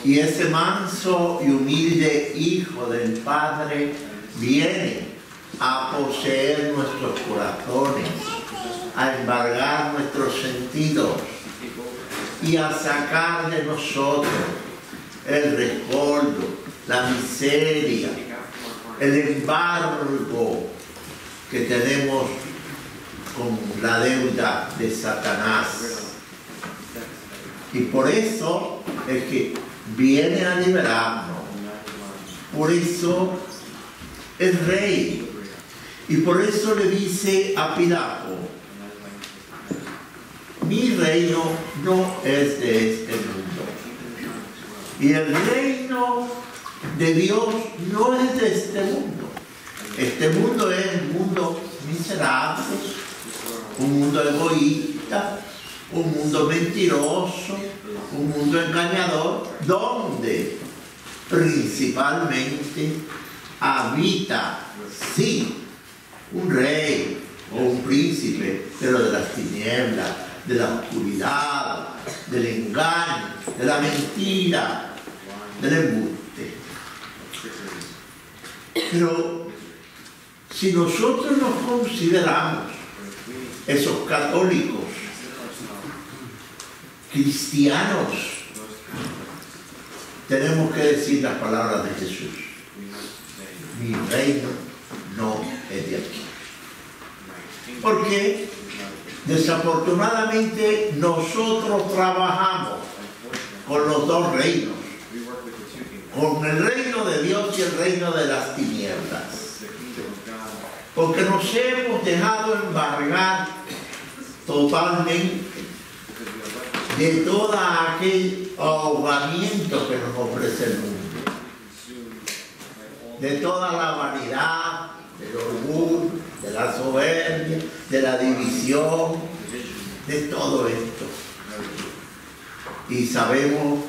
Y ese manso y humilde Hijo del Padre viene a poseer nuestros corazones, a embargar nuestros sentidos y a sacar de nosotros el rescoldo, la miseria, el embargo que tenemos con la deuda de Satanás. Y por eso es que viene a liberarnos. Por eso es rey. Y por eso le dice a Pilato: mi reino no es de este mundo. Y el reino de Dios no es de este mundo. Este mundo es un mundo miserable, un mundo egoísta, un mundo mentiroso, un mundo engañador, donde principalmente habita, sí, un rey o un príncipe, pero de las tinieblas, de la oscuridad, del engaño, de la mentira, del embuste. Pero si nosotros nos consideramos esos católicos, cristianos, tenemos que decir las palabras de Jesús: mi reino no es de aquí. Porque desafortunadamente nosotros trabajamos con los dos reinos, con el reino de Dios y el reino de las tinieblas, porque nos hemos dejado embargar totalmente de todo aquel ahogamiento que nos ofrece el mundo, de toda la vanidad, del orgullo, de la soberbia, de la división, de todo esto. Y sabemos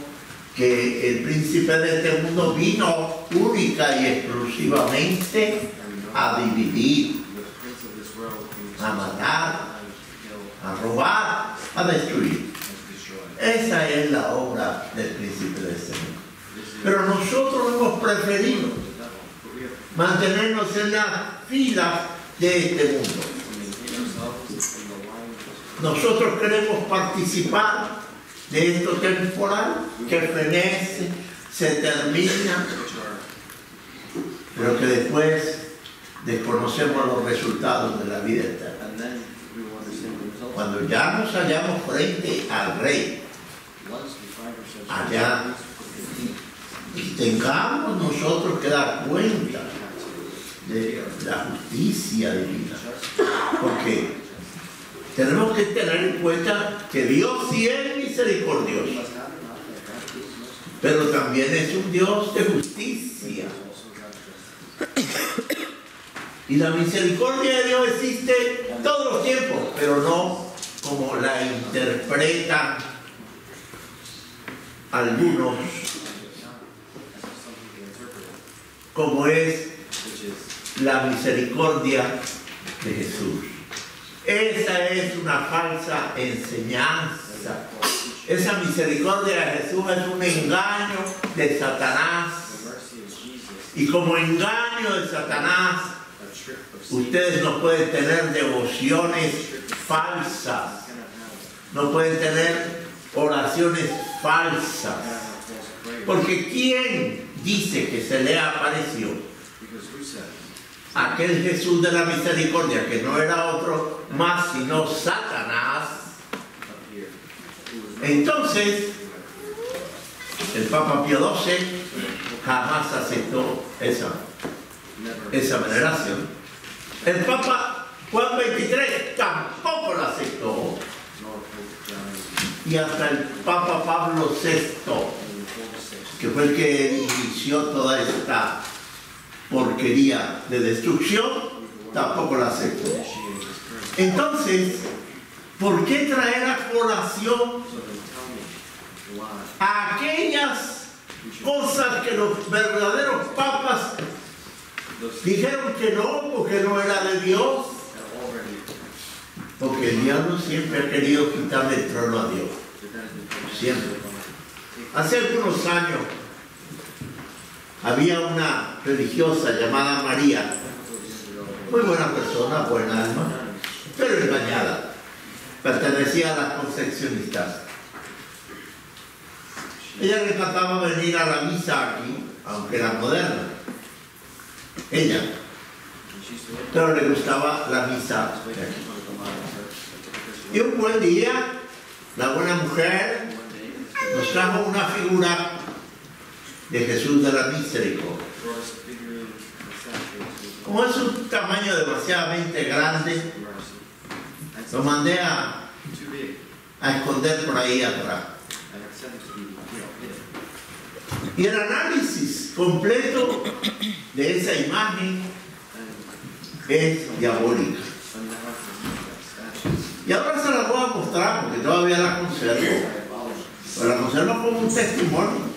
que el príncipe de este mundo vino única y exclusivamente a dividir, a matar, a robar, a destruir. Esa es la obra del príncipe de este mundo. Pero nosotros hemos preferido mantenernos en la fila de este mundo. Nosotros queremos participar de esto temporal que fenece, se termina, pero que después desconocemos los resultados de la vida eterna. Cuando ya nos hallamos frente al Rey, allá, y tengamos nosotros que dar cuenta de la justicia divina, porque tenemos que tener en cuenta que Dios sí es misericordioso, pero también es un Dios de justicia. Y la misericordia de Dios existe todos los tiempos, pero no como la interpretan algunos, como es la misericordia de Jesús. Esa es una falsa enseñanza. Esa misericordia de Jesús es un engaño de Satanás. Y como engaño de Satanás, ustedes no pueden tener devociones falsas, no pueden tener oraciones falsas, porque ¿quién dice que se le apareció? Aquel Jesús de la misericordia, que no era otro más sino Satanás. Entonces el Papa Pío XII jamás aceptó esa veneración. El Papa Juan XXIII tampoco la aceptó. Y hasta el Papa Pablo VI, que fue el que inició toda esta porquería de destrucción, tampoco la aceptó. Entonces, ¿por qué traer a colación a aquellas cosas que los verdaderos papas dijeron que no, porque no era de Dios? Porque el diablo siempre ha querido quitarle el trono a Dios. Siempre. Hace algunos años había una religiosa llamada María, muy buena persona, buena alma, pero engañada. Pertenecía a las concepcionistas. Ella le encantaba venir a la misa aquí, aunque era moderna. Ella. Pero le gustaba la misa. Y un buen día, la buena mujer nos trajo una figura de Jesús de la Misericordia. Como es un tamaño demasiadamente grande, lo mandé a esconder por ahí atrás. Y el análisis completo de esa imagen es diabólica. Y ahora se la voy a mostrar porque todavía la conservo. Pero la conservo como un testimonio.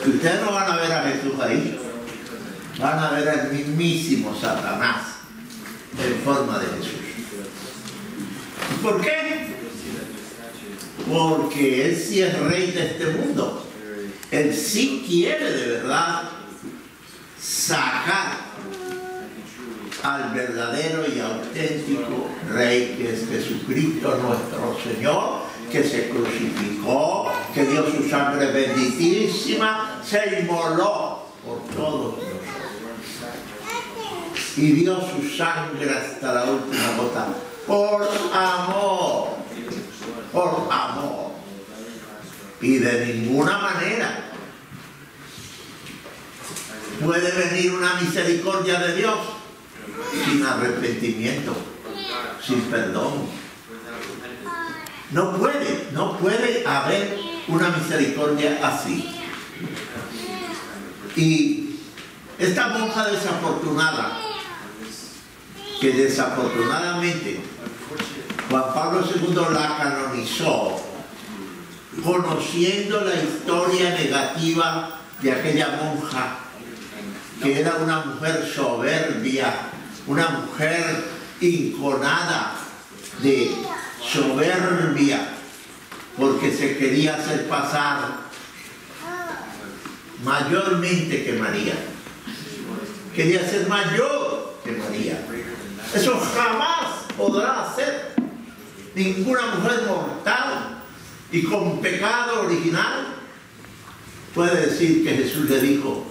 Y ustedes no van a ver a Jesús ahí. Van a ver al mismísimo Satanás en forma de Jesús. ¿Por qué? Porque Él sí es rey de este mundo. Él sí quiere de verdad sacar al verdadero y auténtico Rey, que es Jesucristo nuestro Señor, que se crucificó, que dio su sangre benditísima, se inmoló por todos nosotros y dio su sangre hasta la última gota por amor, por amor. Y de ninguna manera puede venir una misericordia de Dios sin arrepentimiento, sin perdón. No puede haber una misericordia así. Y esta monja desafortunada, que desafortunadamente Juan Pablo II la canonizó, conociendo la historia negativa de aquella monja, que era una mujer soberbia, una mujer inconada de soberbia, porque se quería hacer pasar mayormente que María. Quería ser mayor que María. Eso jamás podrá hacer ninguna mujer mortal y con pecado original. Puede decir que Jesús le dijo: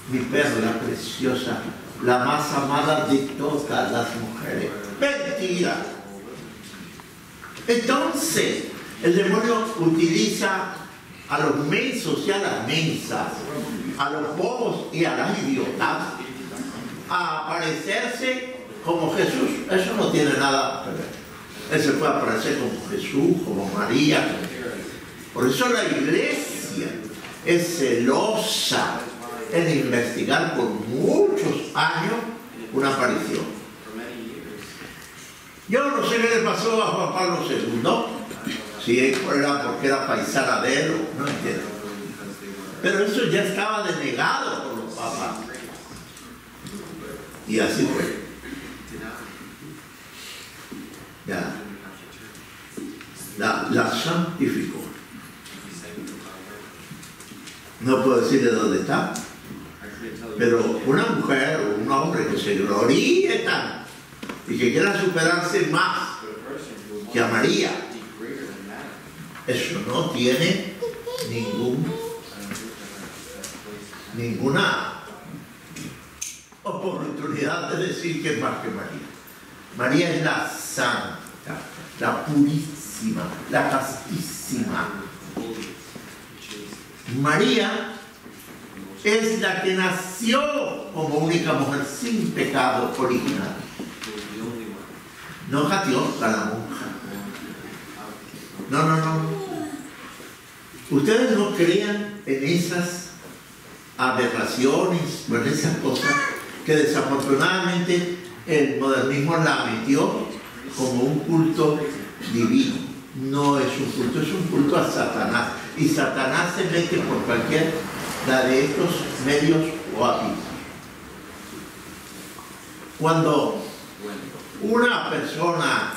mi perla preciosa, la más amada de todas las mujeres. Mentira. Entonces, el demonio utiliza a los mensos y a las mensas, a los bobos y a las idiotas, a aparecerse como Jesús. Eso no tiene nada que ver. Él se puede aparecer como Jesús, como María. Por eso la iglesia es celosa en investigar por muchos años una aparición. Yo no sé qué le pasó a Juan Pablo II, si era porque era paisana de él, no entiendo. Pero eso ya estaba denegado por los papas. Y así fue. Ya. La santificó. No puedo decir de dónde está. Pero una mujer o un hombre que se gloríe tanto y que quiera superarse más que a María, eso no tiene ninguna oportunidad de decir que es más que María. María es la santa, la purísima, la castísima. María es la que nació como única mujer sin pecado original. No Jatión, la monja. No. Ustedes no crean en esas aberraciones o en esas cosas que desafortunadamente el modernismo la metió como un culto divino. No es un culto, es un culto a Satanás. Y Satanás se mete por cualquiera de estos medios o avisos. Cuando una persona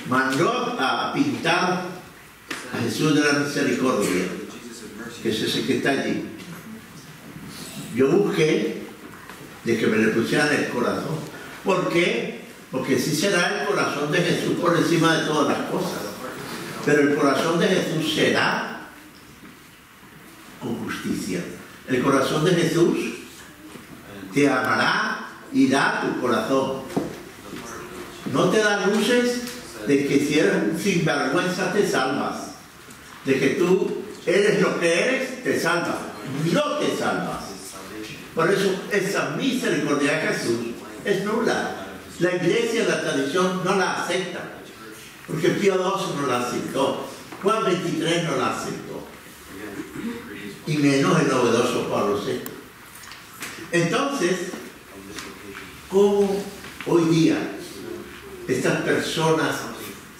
mandó a pintar Jesús de la misericordia, que es ese que está allí. Yo busqué de que me le pusieran el corazón. ¿Por qué? Porque sí será el corazón de Jesús por encima de todas las cosas. Pero el corazón de Jesús será con justicia. El corazón de Jesús te amará y da tu corazón. No te da luces de que si eres un sinvergüenza te salvas. De que tú eres lo que eres, te salvas. No te salvas. Por eso esa misericordia de Jesús es nula. La iglesia, la tradición no la acepta. Porque Pío XII no la aceptó. Juan XXIII no la aceptó. Y menos el novedoso Pablo VI. Entonces, ¿cómo hoy día estas personas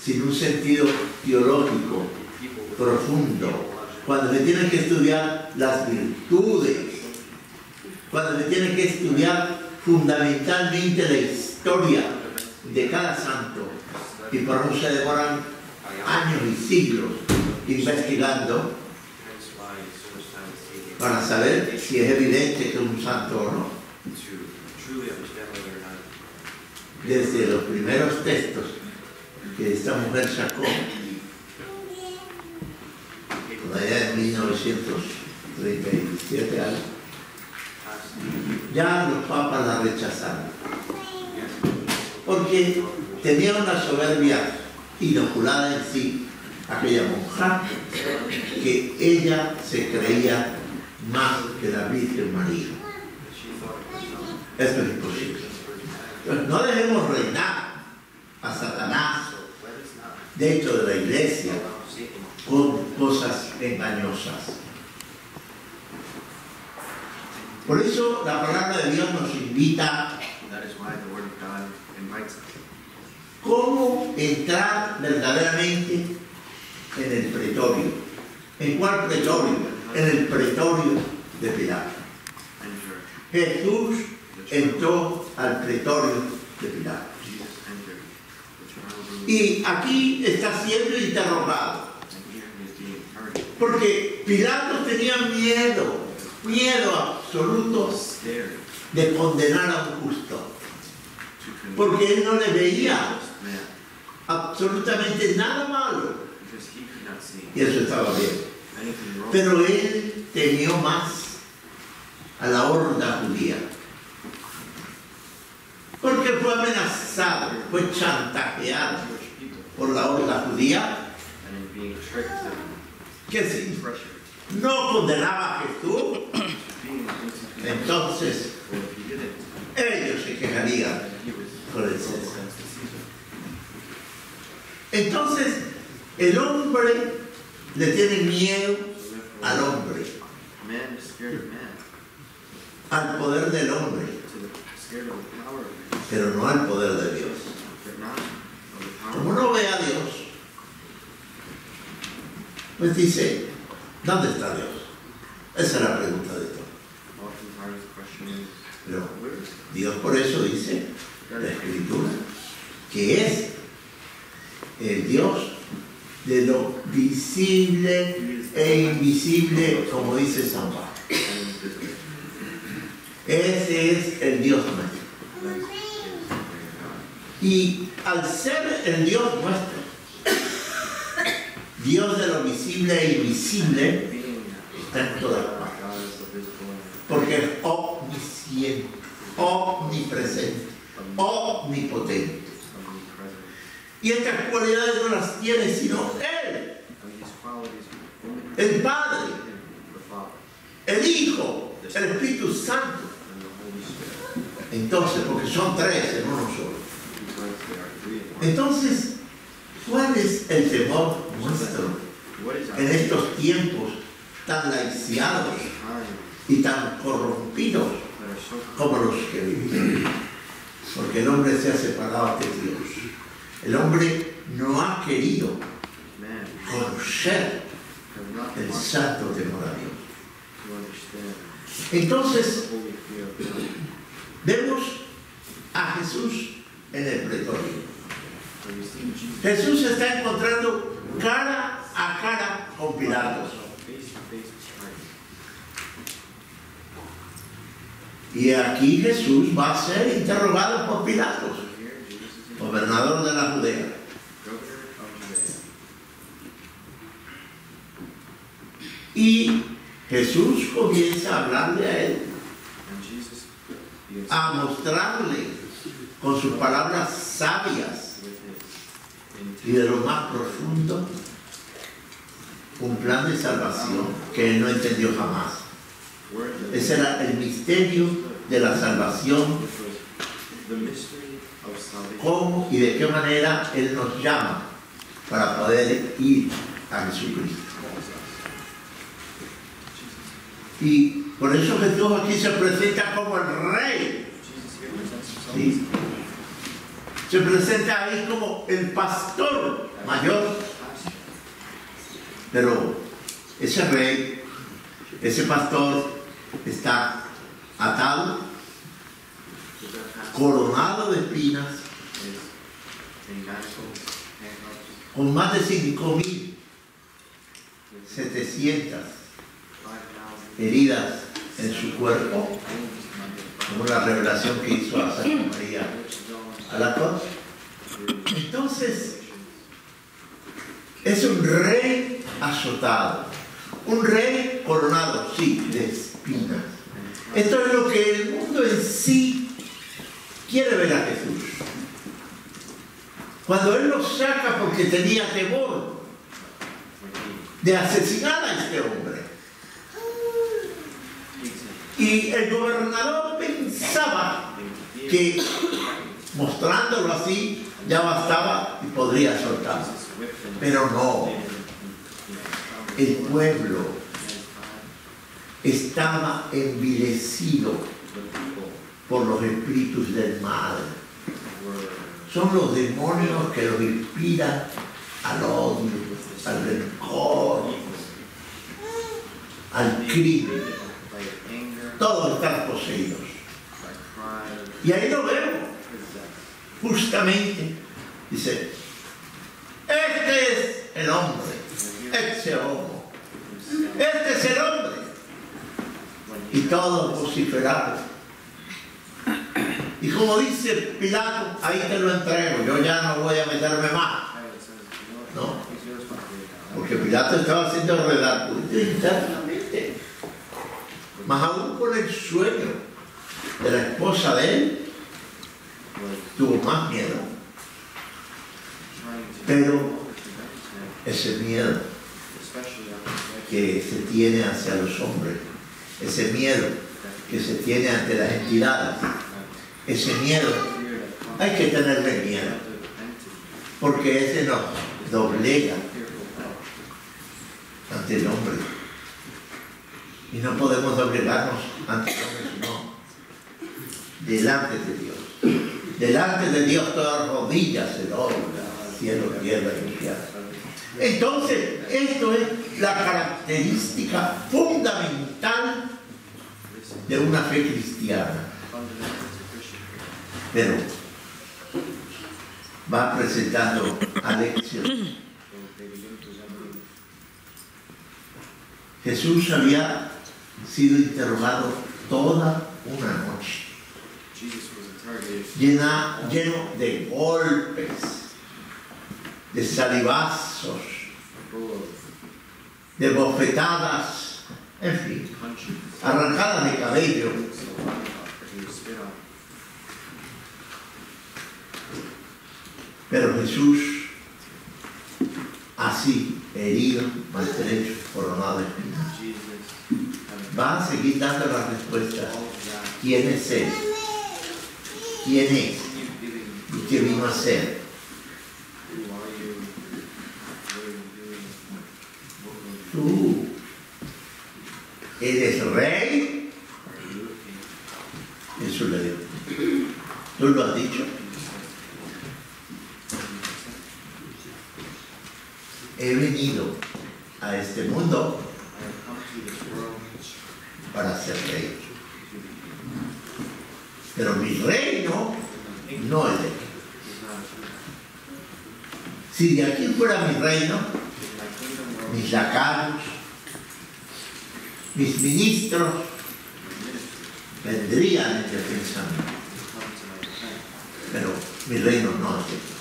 sin un sentido teológico profundo, cuando se tienen que estudiar las virtudes, cuando se tiene que estudiar fundamentalmente la historia de cada santo, y por eso se demoran años y siglos investigando para saber si es evidente que es un santo o no? Desde los primeros textos que esta mujer sacó, por allá en 1937 años, ya los papas la rechazaron, porque tenía una soberbia inoculada en sí, aquella monja, que ella se creía más que la Virgen María. Esto es imposible. Entonces, no debemos reinar a Satanás dentro de la iglesia con cosas engañosas. Por eso la palabra de Dios nos invita cómo entrar verdaderamente en el pretorio. ¿En cuál pretorio? En el pretorio de Pilato. Jesús entró al pretorio de Pilato. Y aquí está siendo interrogado. Porque Pilato tenía miedo absoluto de condenar a un justo. Porque él no le veía absolutamente nada malo. Y eso estaba bien. Pero él temió más a la horda judía. Porque fue amenazado, fue chantajeado por la horda judía, que si no condenaba a Jesús, entonces ellos se quejarían con el César. Entonces el hombre le tiene miedo al hombre, al poder del hombre, pero no al poder de Dios. Como no ve a Dios, pues dice, ¿dónde está Dios? Esa es la pregunta de todo. Pero Dios por eso dice la Escritura que es el Dios de lo visible e invisible, como dice San Pablo. Ese es el Dios nuestro. Y al ser el Dios nuestro, Dios de lo visible e invisible, está en todas partes. Porque es omnisciente, omnipresente, omnipotente. Y estas cualidades no las tiene sino Él, el Padre, el Hijo, el Espíritu Santo. Entonces, porque son tres en uno solo. Entonces, ¿cuál es el temor nuestro en estos tiempos tan laiciados y tan corrompidos como los que vivimos? Porque el hombre se ha separado de Dios. El hombre no ha querido conocer el santo temor a Dios. Entonces, vemos a Jesús en el pretorio. Jesús se está encontrando cara a cara con Pilatos. Y aquí Jesús va a ser interrogado por Pilatos, gobernador de la Judea. Y Jesús comienza a hablarle a él, a mostrarle con sus palabras sabias y de lo más profundo un plan de salvación que él no entendió jamás. Ese era el misterio de la salvación, cómo y de qué manera él nos llama para poder ir a Jesucristo. Y por eso Jesús aquí se presenta como el rey. ¿Sí? Se presenta ahí como el pastor mayor. Pero ese rey, ese pastor, está atado, coronado de espinas, con más de 5.700 heridas en su cuerpo, como la revelación que hizo a Santa María Alacoque. Entonces, es un rey azotado, un rey coronado, sí, de espinas. Esto es lo que el mundo en sí quiere ver a Jesús. Cuando él lo saca porque tenía temor de asesinar a este hombre. Y el gobernador pensaba que mostrándolo así ya bastaba y podría soltarlo. Pero no. El pueblo estaba envilecido por los espíritus del mal. Son los demonios que los inspiran al odio, al rencor, al crimen. Todos están poseídos. Y ahí lo vemos. Justamente dice, este es el hombre, ese homo, este es el hombre. Y todos vociferaron. Y como dice Pilato, ahí te lo entrego, yo ya no voy a meterme más. ¿No? Porque Pilato estaba haciendo relato internamente. Más aún con el sueño de la esposa de él, tuvo más miedo. Pero ese miedo que se tiene hacia los hombres, ese miedo que se tiene ante las entidades, ese miedo, hay que tenerle miedo, porque ese nos doblega ante el hombre. Y no podemos doblegarnos ante el hombre, sino delante de Dios. Delante de Dios toda rodilla se dobla, cielo, tierra y infierno. Entonces, esto es la característica fundamental de una fe cristiana. Pero va presentando a lección. Jesús había sido interrogado toda una noche, lleno de golpes, de salivazos, de bofetadas, en fin, arrancadas de cabello. Pero Jesús, así, herido, maltrecho, coronado de espinas, va a seguir dando las respuestas. ¿Quién es Él? ¿Quién es? ¿Y qué vino a hacer? ¿Tú eres rey? Jesús le dijo, ¿tú lo has dicho? He venido a este mundo para ser rey. Pero mi reino no es de aquí. Si de aquí fuera mi reino, mis lacayos, mis ministros vendrían en defensa mía. Pero mi reino no es esto.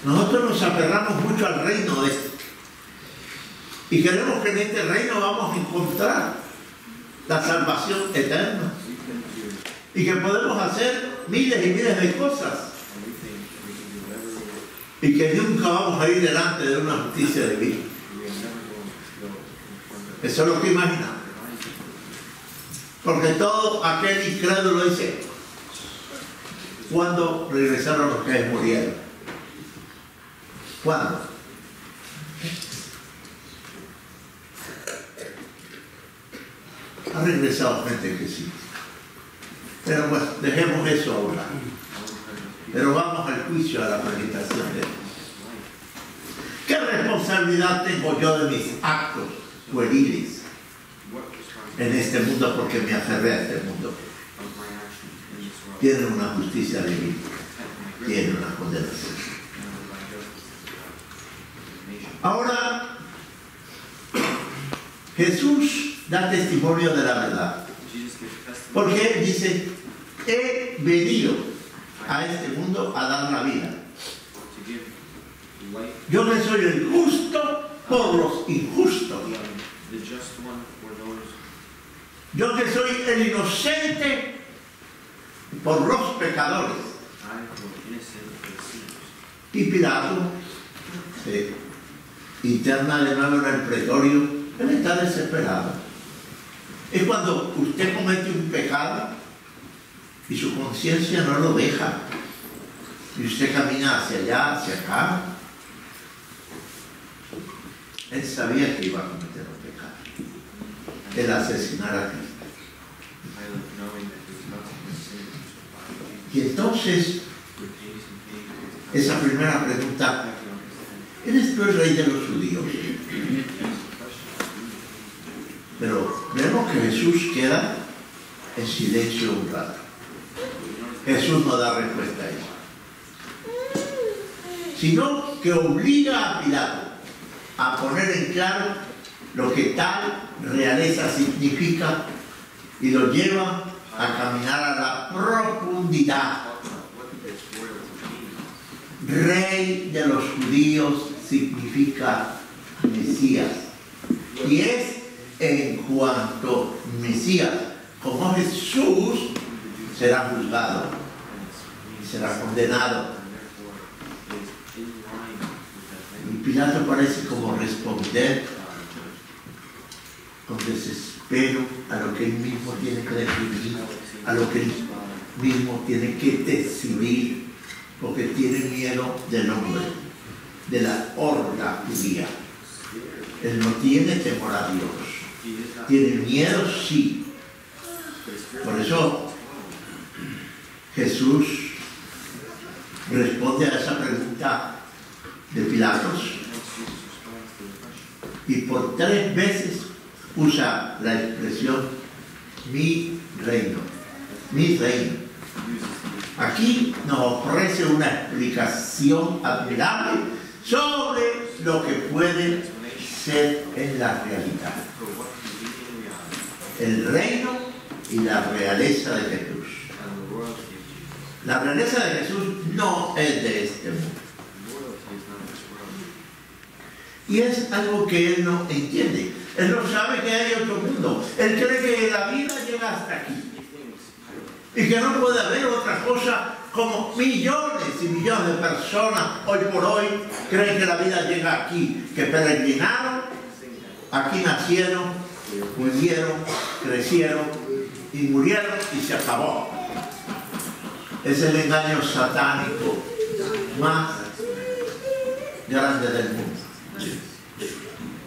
Nosotros nos aferramos mucho al reino de este. Y queremos que en este reino vamos a encontrar la salvación eterna. Y que podemos hacer miles y miles de cosas. Y que nunca vamos a ir delante de una justicia divina. Eso es lo que imaginamos. Porque todo aquel incrédulo dice, ¿cuándo regresaron los que murieron? ¿Cuándo? Ha regresado gente que sí. Pero bueno, dejemos eso ahora. Pero vamos al juicio, a la meditación de Dios. ¿Qué responsabilidad tengo yo de mis actos pueriles en este mundo porque me aferré a este mundo? Tiene una justicia divina, tiene una condenación. Ahora, Jesús da testimonio de la verdad. Porque Él dice, he venido a este mundo a dar la vida. Yo que soy el justo por los injustos. Yo que soy el inocente por los pecadores. Y Pilato se interna de nuevo en el pretorio. Él está desesperado. Es cuando usted comete un pecado y su conciencia no lo deja. Y usted camina hacia allá, hacia acá. Él sabía que iba a cometer un pecado. El asesinar a Cristo. Y entonces, esa primera pregunta, ¿eres tú el rey de los judíos? Pero vemos que Jesús queda en silencio un rato. Jesús no da respuesta a eso. Sino que obliga a Pilato a poner en claro lo que tal realeza significa y lo lleva a caminar a la profundidad. Rey de los judíos significa Mesías. Y es en cuanto Mesías, como Jesús, será juzgado y será condenado. Y Pilato parece como responder con desespero a lo que él mismo tiene que definir, a lo que él mismo tiene que decidir, porque tiene miedo del hombre, de la horda judía. Él no tiene temor a Dios. Tiene miedo, sí. Por eso Jesús responde a esa pregunta de Pilatos y por 3 veces usa la expresión mi reino, mi reino. Aquí nos ofrece una explicación admirable sobre lo que puede ser en la realidad. El reino y la realeza de Jesús. La realeza de Jesús no es de este mundo. Y es algo que él no entiende. Él no sabe que hay otro mundo. Él cree que la vida llega hasta aquí. Y que no puede haber otra cosa, como millones y millones de personas hoy por hoy creen que la vida llega aquí, que peregrinaron, aquí nacieron, vivieron, crecieron y murieron y se acabó. Es el engaño satánico más grande del mundo.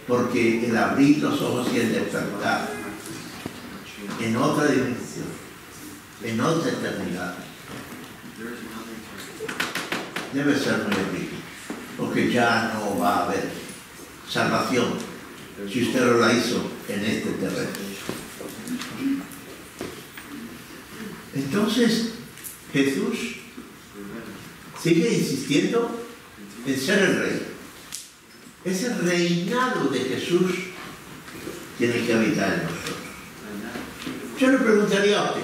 Porque el abrir los ojos y el despertar en otra dimensión, en otra eternidad, debe ser muy difícil, porque ya no va a haber salvación si usted no la hizo en este terreno. Entonces Jesús sigue insistiendo en ser el rey. ese reinado de Jesús tiene que habitar en nosotros. Yo le preguntaría a usted,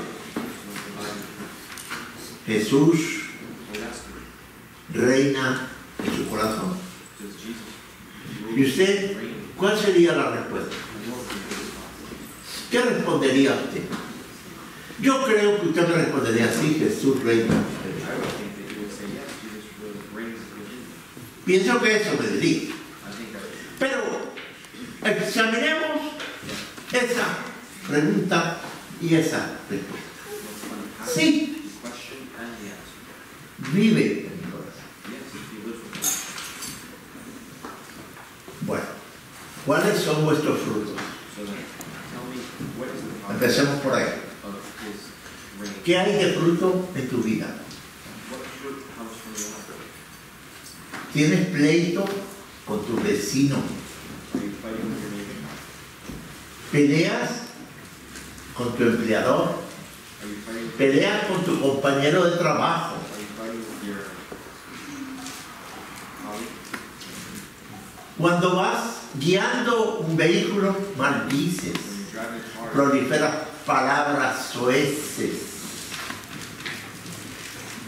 ¿Jesús reina en su corazón? ¿Y usted, cuál sería la respuesta? ¿Qué respondería usted? Yo creo que usted me respondería así: Jesús reina. Pienso que eso me diría. Pero examinemos esa pregunta y esa respuesta. Sí, vive en mi corazón. Bueno, ¿cuáles son vuestros frutos? Empecemos por ahí. ¿Qué hay de fruto en tu vida? ¿Tienes pleito con tu vecino? ¿Peleas con tu empleador? ¿Peleas con tu compañero de trabajo? Cuando vas guiando un vehículo, maldices, proliferas palabras soeces,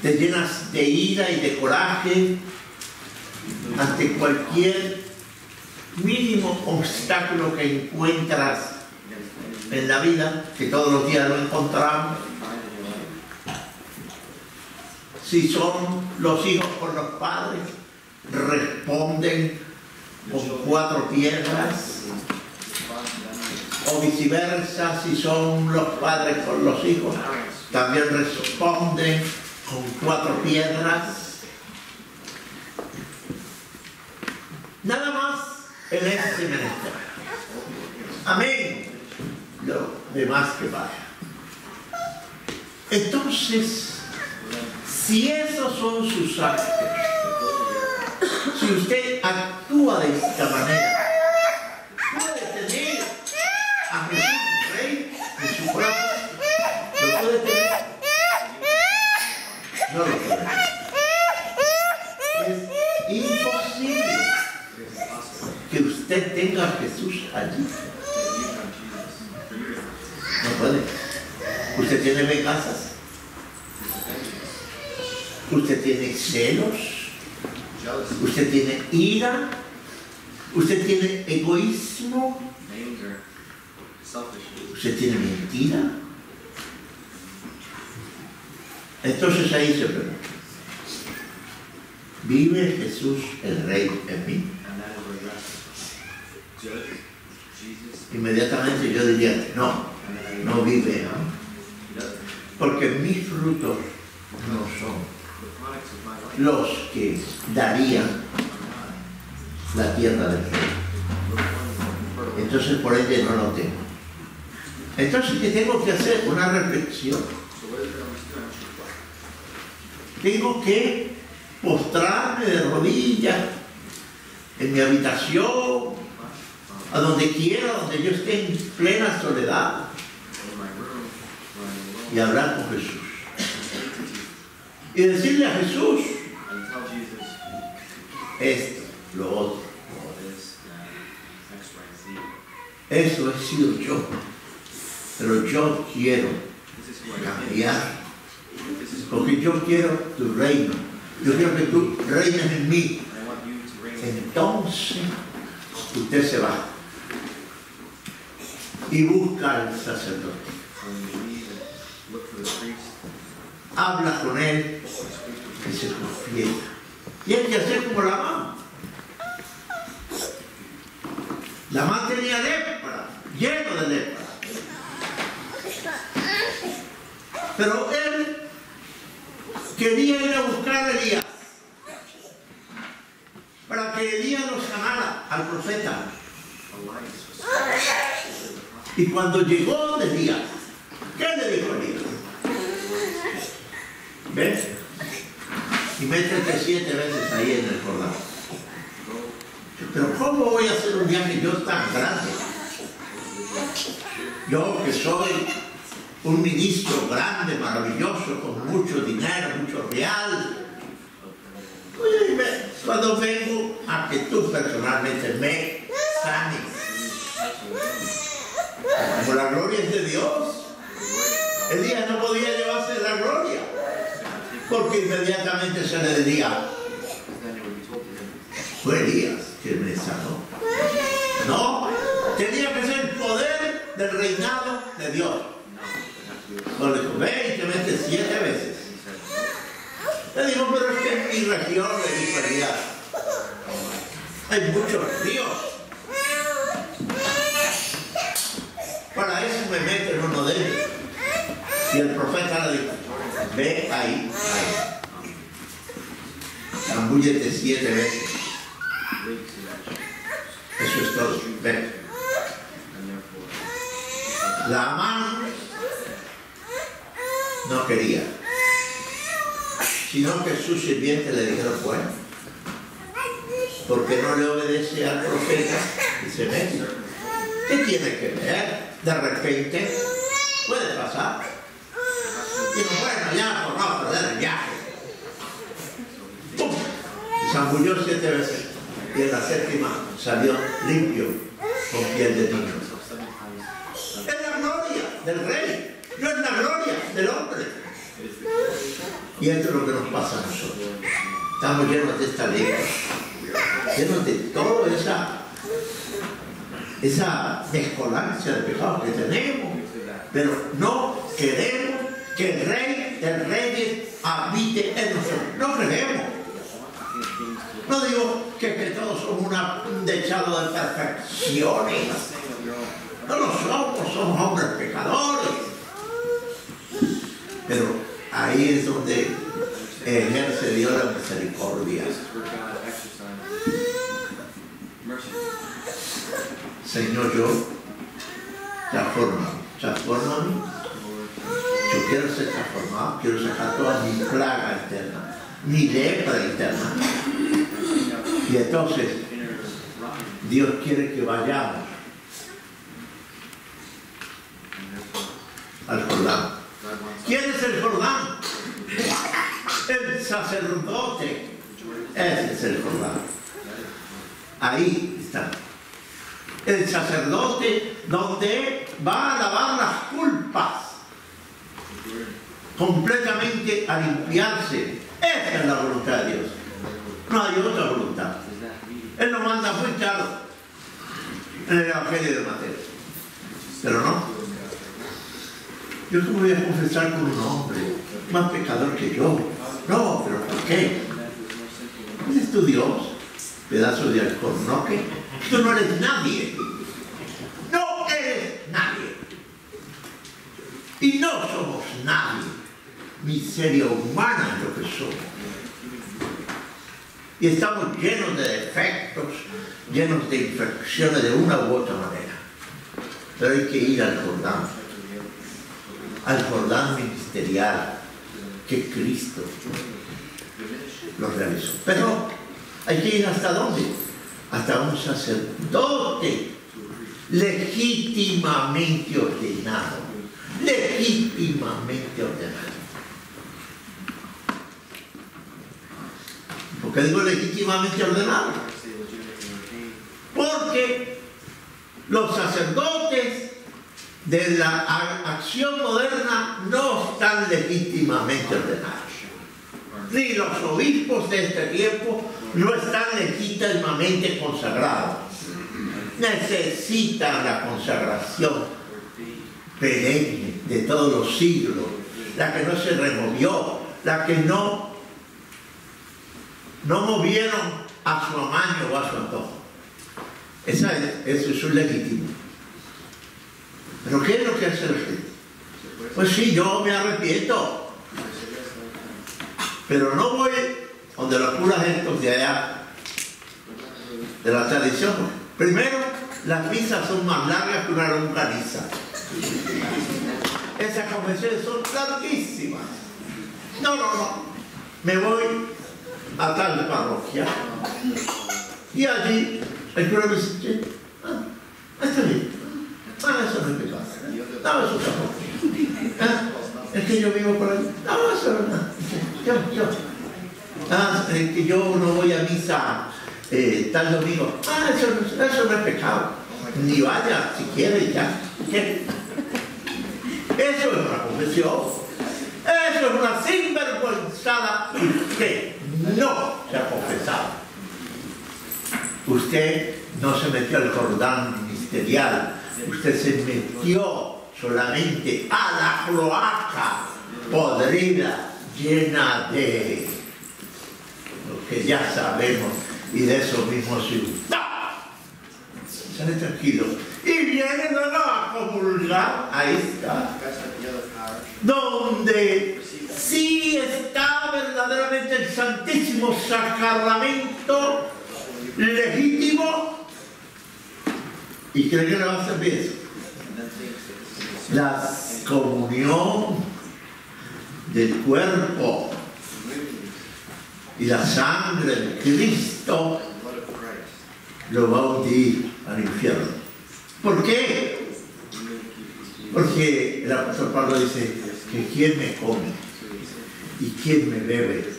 te llenas de ira y de coraje ante cualquier mínimo obstáculo que encuentras en la vida, que todos los días lo encontramos. Si son los hijos con los padres, responden con 4 piedras, o viceversa, si son los padres con los hijos, también responden con 4 piedras. Nada más en este menester. Amén. Lo demás que vaya. Entonces, si esos son sus actos, si usted actúa de esta manera, puede tener a Jesús Rey en su corazón. ¿Lo puede tener? No lo puede tener. Es imposible que usted tenga a Jesús allí. No puede. Usted tiene venganzas. Usted tiene celos. Usted tiene ira. Usted tiene egoísmo. Usted tiene mentira. Entonces ahí se pregunta: ¿vive Jesús el Rey en mí? Inmediatamente yo diría: no, no vive, ¿no? Porque mis frutos no son los que darían la tierra del rey. Entonces por ende no lo tengo. Entonces, ¿qué tengo que hacer? Una reflexión. Tengo que postrarme de rodillas en mi habitación, a donde quiera, donde yo esté en plena soledad, y hablar con Jesús. Y decirle a Jesús esto, lo otro. Eso he sido yo. Pero yo quiero cambiar. Porque yo quiero tu reino. Yo quiero que tú reines en mí. Entonces, usted se va y busca al sacerdote. Habla con él y se confiesa. Y hay que hacer como la mamá. La mamá tenía lepra, lleno de lepra. Pero él quería ir a buscar a Elías para que Elías lo sanara al profeta. Y cuando llegó de Elías, ¿qué le dijo Elías? ¿Ves? Y métete 7 veces ahí en el Jordán. Pero ¿cómo voy a hacer un viaje yo tan grande? Yo que soy un ministro grande, maravilloso, con mucho dinero, mucho real. Oye, cuando vengo a que tú personalmente inmediatamente me sanes. Como la gloria es de Dios, Elías no podía llevarse la gloria, porque inmediatamente se le diría, fue Elías que me sanó. No, tenía que ser el poder del reinado de Dios. No le dijo, ve y te metes 7 veces. Le digo, pero es que en mi región, le dijo Elías, hay muchos ríos. Para eso me meto en uno de ellos. Y el profeta le dijo, ve ahí, ahí. Zambúllete 7 veces. Eso es todo. Ve. La mano no quería, sino que su sirviente le dijeron, bueno, ¿por qué no le obedece al profeta y se mete? ¿Qué tiene que ver? De repente puede pasar. Dijo, bueno, ya por no perder el viaje. ¡Pum! Y zambulló 7 veces. Y en la 7ª salió limpio, con piel de niño. Es la gloria del rey, no es la gloria del hombre. Y esto es lo que nos pasa a nosotros. Estamos llenos de esta ley, llenos de toda esa mezcolancia de pecados que tenemos, pero no queremos que el Rey de Reyes habite en nosotros. No queremos. No digo que todos somos un dechado de perfecciones. No lo somos hombres pecadores. Pero ahí es donde ejerce Dios la misericordia. Señor, yo transfórmame. Yo quiero ser transformado, quiero sacar toda mi plaga interna, mi lepra interna. Y entonces Dios quiere que vayamos al Jordán. ¿Quién es el Jordán? El sacerdote. Ese es el Jordán. Ahí está. El sacerdote donde va a lavar las culpas, completamente a limpiarse. Esa es la voluntad de Dios. No hay otra voluntad. Él lo manda muy claro en el Evangelio de Mateo. Pero no. Yo cómo voy a confesar con un hombre más pecador que yo. No, pero ¿por qué? ¿Quién es tu Dios? Pedazo de alcornoque. Tú no eres nadie. No eres nadie. Y no somos nadie. Miseria humana es lo que somos. Y estamos llenos de defectos, llenos de infecciones de una u otra manera. Pero hay que ir al Jordán ministerial que Cristo lo realizó. Pero hay que ir ¿hasta dónde? Hasta un sacerdote legítimamente ordenado. Legítimamente ordenado. ¿Por qué digo legítimamente ordenado? Porque los sacerdotes de la acción moderna no están legítimamente ordenados. Ni los obispos de este tiempo no están legítimamente consagrados. Necesitan la consagración perenne de todos los siglos, la que no se removió, la que no movieron a su amaño o a su antojo. Eso es un legítimo. ¿Pero qué es lo que hace la gente? Pues sí, yo me arrepiento, pero no voy donde los curas estos de allá, de la tradición. Primero, las misas son más largas que una longaniza. Esas confesiones son larguísimas. No. Me voy a tal parroquia y allí el cura me dice, está bien, eso no es pecado, no, eso tampoco, es que yo vivo por ahí, no, eso no, es que yo no voy a misa tal domingo, eso no es pecado, ni vaya si quiere ya. ¿Qué? Eso es una confesión, eso es una sinvergüenzada. Usted no se ha confesado, usted no se metió al Jordán ministerial, usted se metió solamente a la cloaca podrida, llena de lo que ya sabemos, y de eso mismo se usa. Sale tranquilo. Y viene luego a comulgar, ahí está, donde sí está verdaderamente el Santísimo Sacramento legítimo, y cree que le va a servir eso. La comunión del cuerpo y la sangre de Cristo lo va a hundir al infierno. ¿Por qué? Porque el apóstol Pablo dice que quien me come y quien me bebe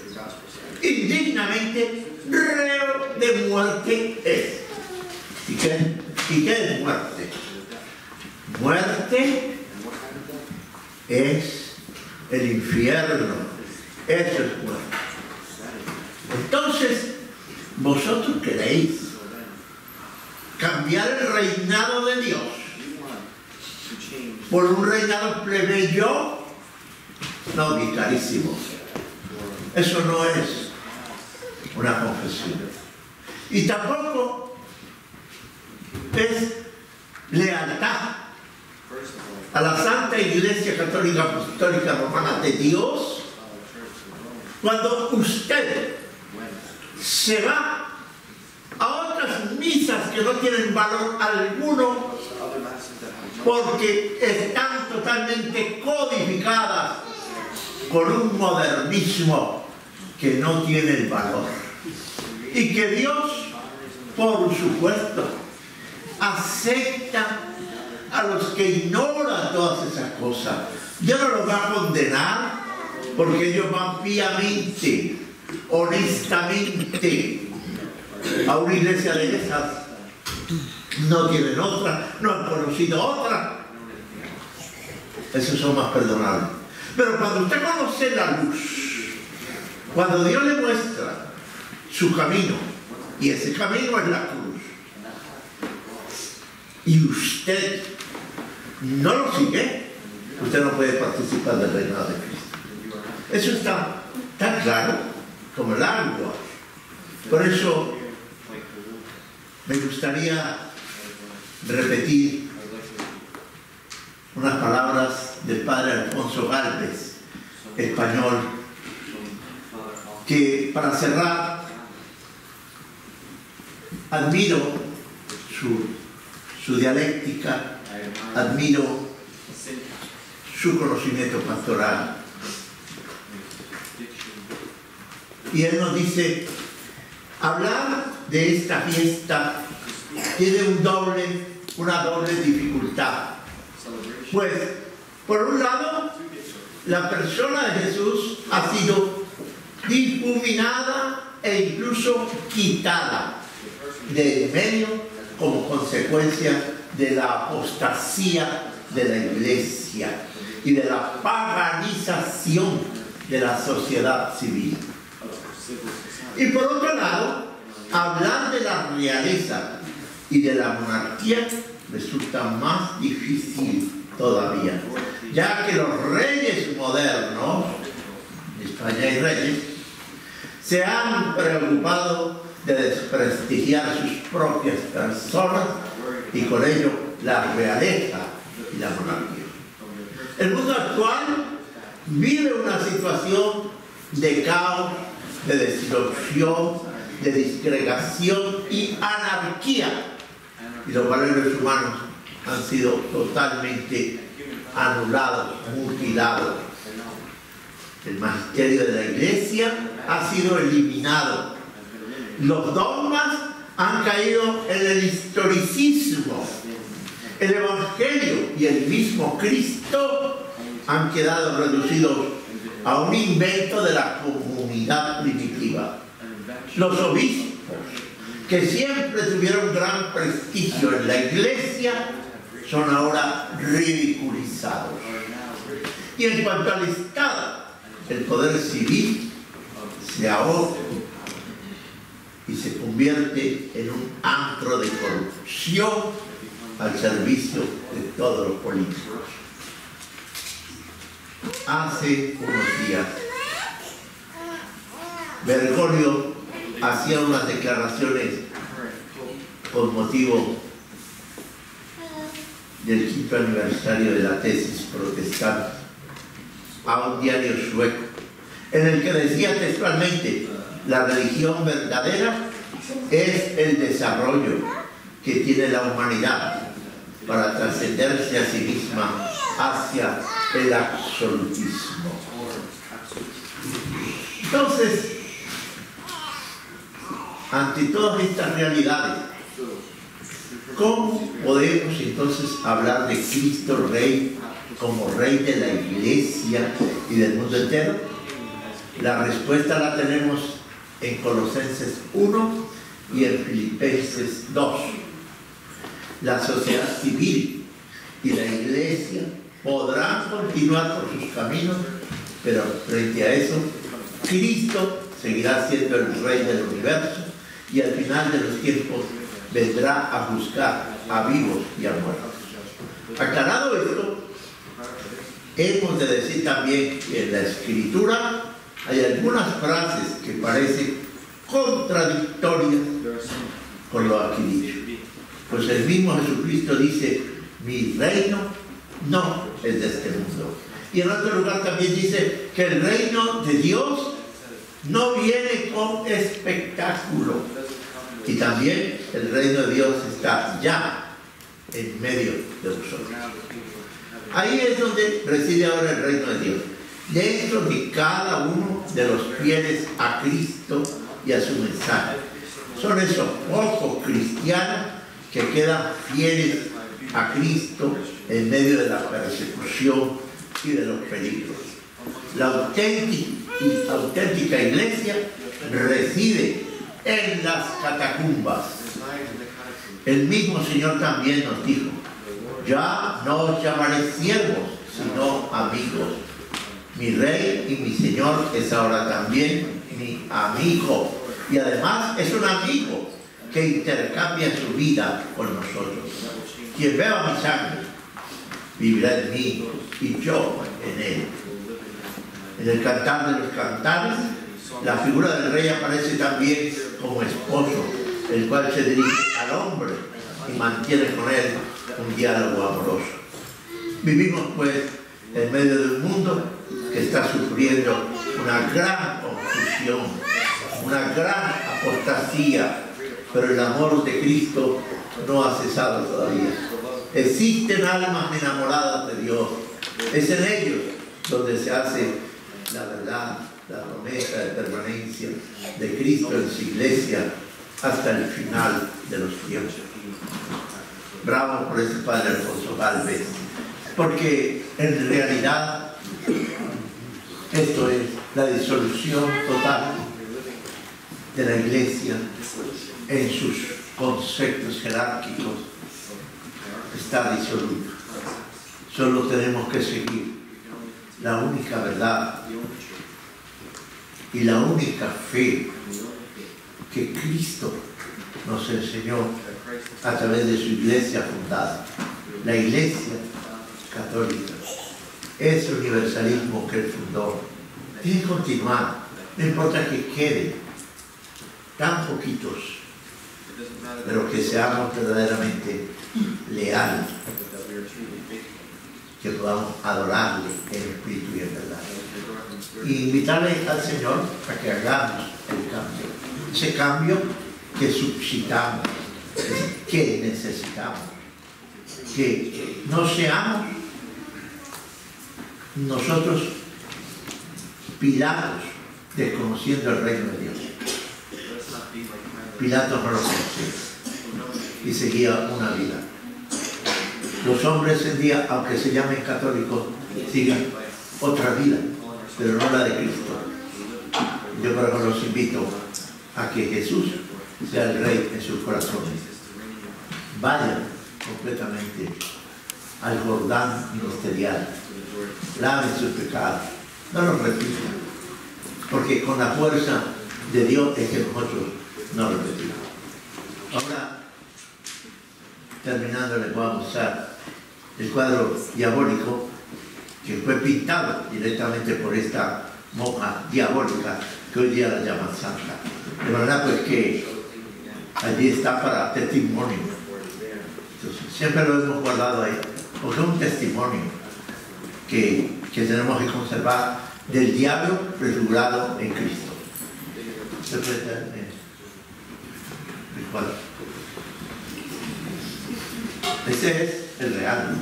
indignamente reo de muerte es. ¿Y qué es muerte? Muerte es el infierno. Eso es muerte. Entonces, vosotros queréis cambiar el reinado de Dios por un reinado plebeyo. No, mi carísimo, eso no es una confesión, y tampoco es lealtad a la Santa Iglesia Católica Apostólica Romana de Dios cuando usted se va a otras misas que no tienen valor alguno porque están totalmente codificadas con un modernismo que no tiene el valor, y que Dios, por supuesto, acepta a los que ignoran todas esas cosas. Dios no los va a condenar porque ellos van piamente, honestamente a una iglesia de esas. No tienen otra, no han conocido otra. Esos son más perdonables. Pero cuando usted conoce la luz, cuando Dios le muestra su camino, y ese camino es la cruz, y usted no lo sigue, usted no puede participar del reinado de Cristo. Eso está tan claro como el agua. Por eso me gustaría repetir unas palabras del padre Alfonso Gálvez, español, que para cerrar, admiro su dialéctica, admiro su conocimiento pastoral. Y él nos dice, hablar de esta fiesta tiene una doble dificultad. Pues, por un lado, la persona de Jesús ha sido difuminada e incluso quitada de medio como consecuencia de la apostasía de la iglesia y de la paganización de la sociedad civil. Y por otro lado, hablar de la realeza y de la monarquía resulta más difícil todavía, ya que los reyes modernos, en España hay reyes, se han preocupado de desprestigiar sus propias personas y con ello la realeza y la monarquía. El mundo actual vive una situación de caos, de destrucción, de disgregación y anarquía, y los valores humanos han sido totalmente anulados, mutilados. El magisterio de la iglesia ha sido eliminado. Los dogmas han caído en el historicismo. El evangelio y el mismo Cristo han quedado reducidos a un invento de la comunidad primitiva. Los obispos que siempre tuvieron gran prestigio en la iglesia, son ahora ridiculizados. Y en cuanto al Estado, el poder civil se ahoga y se convierte en un antro de corrupción al servicio de todos los políticos. Hace unos días, Bergoglio hacía unas declaraciones con motivo del 5º aniversario de la tesis protestante a un diario sueco, en el que decía textualmente: la religión verdadera es el desarrollo que tiene la humanidad para trascenderse a sí misma hacia el absolutismo. Entonces, ante todas estas realidades, ¿cómo podemos entonces hablar de Cristo Rey como Rey de la Iglesia y del mundo entero? La respuesta la tenemos en Colosenses 1 y en Filipenses 2. La sociedad civil y la Iglesia podrán continuar por sus caminos, pero frente a eso, Cristo seguirá siendo el Rey del universo y al final de los tiempos vendrá a juzgar a vivos y a muertos. Aclarado esto, hemos de decir también que en la Escritura hay algunas frases que parecen contradictorias con lo aquí dicho. Pues el mismo Jesucristo dice: mi reino no es de este mundo. Y en otro lugar también dice que el reino de Dios no viene con espectáculo. Y también el reino de Dios está ya en medio de nosotros. Ahí es donde reside ahora el reino de Dios, dentro de cada uno de los fieles a Cristo y a su mensaje. Son esos pocos cristianos que quedan fieles a Cristo en medio de la persecución y de los peligros. La auténtica iglesia reside en las catacumbas. El mismo Señor también nos dijo: ya no os llamaré siervos, sino amigos. Mi Rey y mi Señor es ahora también mi amigo. Y además es un amigo que intercambia su vida con nosotros. Quien beba mi sangre vivirá en mí y yo en él. En el Cantar de los Cantares, la figura del Rey aparece también como esposo, el cual se dirige al hombre y mantiene con él un diálogo amoroso. Vivimos pues en medio de un mundo que está sufriendo una gran confusión, una gran apostasía, pero el amor de Cristo no ha cesado todavía. Existen almas enamoradas de Dios. Es en ellos donde se hace la verdad, la promesa de permanencia de Cristo en su iglesia hasta el final de los tiempos. Bravo por ese padre Alfonso Gálvez, porque en realidad esto es la disolución total de la iglesia en sus conceptos jerárquicos. Está disoluta. Solo tenemos que seguir la única verdad y la única fe que Cristo nos enseñó a través de su iglesia fundada, la Iglesia Católica. Ese universalismo que él fundó tiene que continuar, no importa que quede tan poquitos, pero que seamos verdaderamente leales, que podamos adorarle en espíritu y en verdad. Y invitarle al Señor a que hagamos el cambio, ese cambio que suscitamos, que necesitamos, que no seamos nosotros Pilatos desconociendo el reino de Dios. Pilato no lo conocía y seguía una vida. Los hombres en día, aunque se llamen católicos, siguen otra vida, pero no la de Cristo. Yo por ejemplo los invito a que Jesús sea el Rey en sus corazones. Vayan completamente al Jordán ministerial. Laven sus pecados. No los repitan. Porque con la fuerza de Dios es que nosotros no repetimos. Ahora, terminando, les voy a mostrar el cuadro diabólico que fue pintado directamente por esta monja diabólica que hoy día la llaman santa. De verdad pues que allí está para testimonio. Entonces, siempre lo hemos guardado ahí, porque es un testimonio que tenemos que conservar del diablo prefigurado en Cristo. ¿Se puede tener el cuadro? Ese es el real.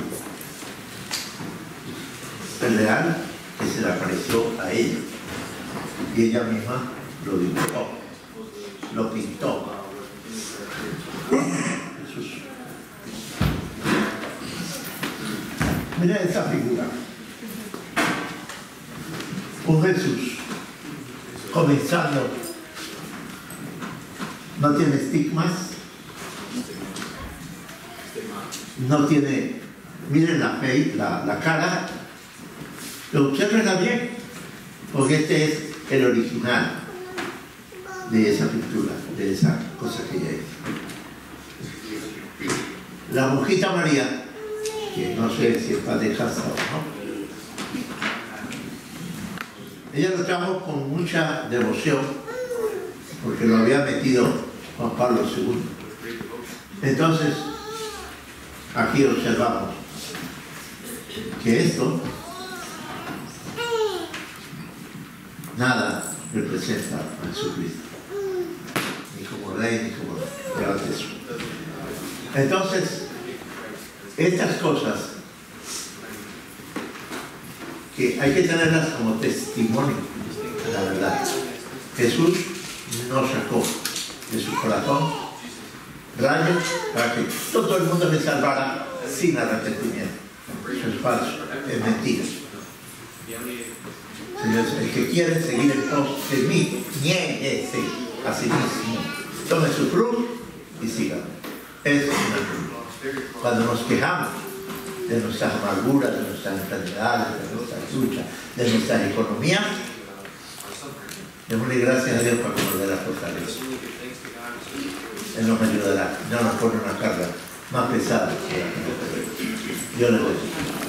El real que se le apareció a ella. Y ella misma lo dibujó, lo pintó. Jesús. Mira esa figura. Un Jesús comenzando. No tiene estigmas. No tiene, miren la cara, pero observenla bien, porque este es el original de esa pintura, de esa cosa que ella hizo. La monjita María, que no sé si está de casa o no, ella lo trajo con mucha devoción, porque lo había metido Juan Pablo II. Entonces, aquí observamos que esto nada representa a Jesucristo, ni como Rey, ni como Jesús. Entonces, estas cosas que hay que tenerlas como testimonio de la verdad. Jesús nos sacó de su corazón rayos para que todo el mundo se salvara sin arrepentimiento. Eso es falso, es mentira. Señores, el que quiere seguir en pos de mí, niéguese a sí mismo, tome su cruz y sígame. Eso es una cruz. Cuando nos quejamos de nuestras amarguras, de nuestras enfermedades, de nuestras luchas, de nuestras economías, démosle gracias a Dios para que nos dé la fortaleza. Él nos ayudará, no nos pone una carga más pesada que la que nos debe. Dios les bendiga.